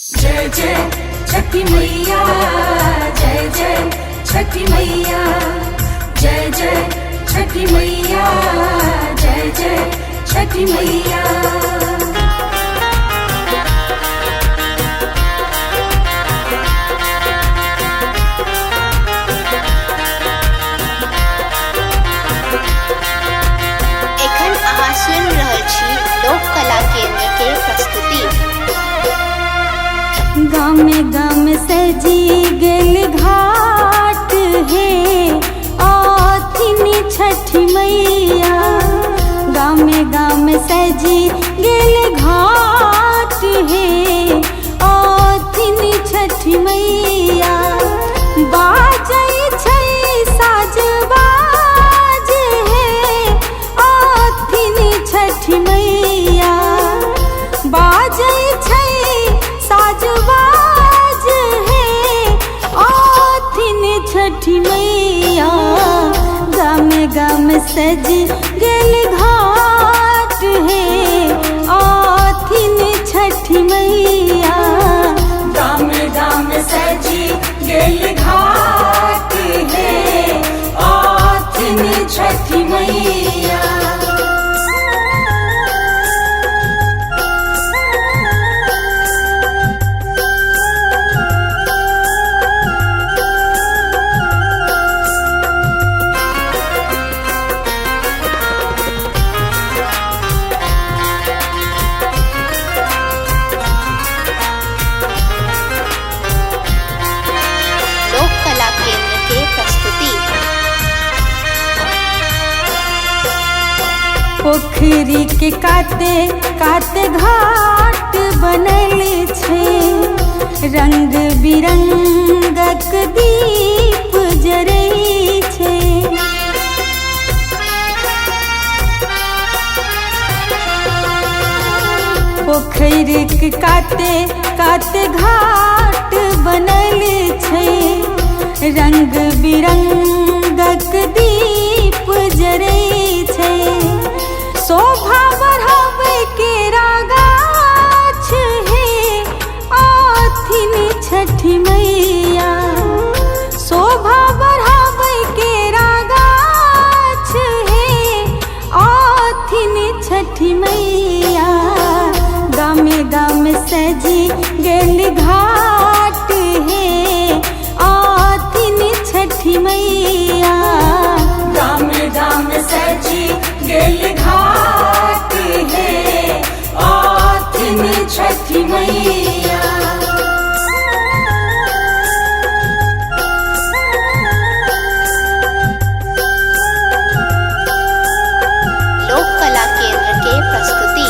जय जय छठी मैया, जय जय छठी मैया, जय जय छठी मैया, जय जय छठी मैया। लोक कला केंद्र के प्रस्तुति। गाम गाम सजी गेल घाट है आथिनी छठी मैया। गाम गाम सजी गेल घाट है आथिनी छठी मैया। बाजै छै साज बाज है आथिनी छठी मैया। बाजै छै साजबाज है आथिन छठी मैया। गाम गाम सज गेल घाट है आथिन छठी मैया। गाम गाम सजी गेल घाट है आथिन छठी मैया। पोखरी के काते काते घाट बनल छे। रंग बिरंगक दीप जरै छे। पोखरी के काते काते घाट बनल छे। रंग बिरंगक दीप जरै छे। शोभा बढ़ावे के गाछ है आथिन छठी मैया। शोभा बढ़ावे के गाछ है आथिन छठी मैया। गाम गाम सजी गेल घाट है आथिन छठी मैया। गाम गाम सजी गेल घाट है आथिन छठी मैया। लोक कला केंद्र के प्रस्तुति।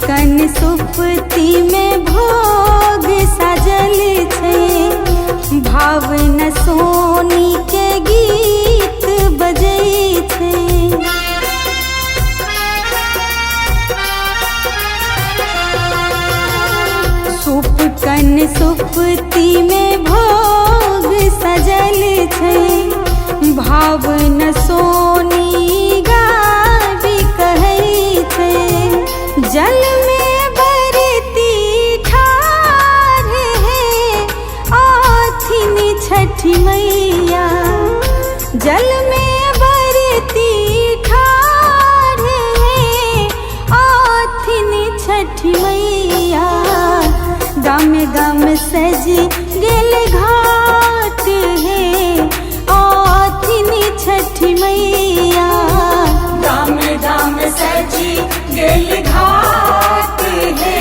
कन सुपती में भोग सजल छे। भावना सोनी के गीत बजै छे। सूप कन सुपती में भोग सजल छे। भावना सोनी गाबी कहै छे। जल में बरती ठाढ़ है आथिन छठी मैया। जल में बरती ठाढ़ है आथिन छठी मैया। गाम गाम सज गेल घाट है आथिन छठी मैया। गाम गाम सजी गेल घाट है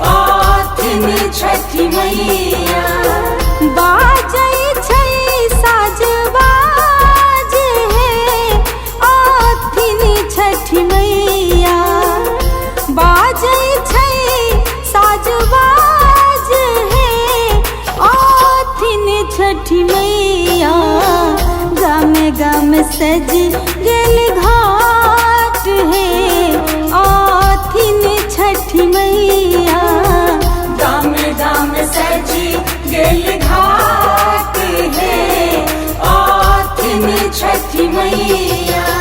आथिन छठी मैया। बाजै छै साज बाज है आथिन छठी मैया। बाजै छै साज बाज है आथिन छठी मैया। गाम गाम सज गेल घाट है छठी मैया।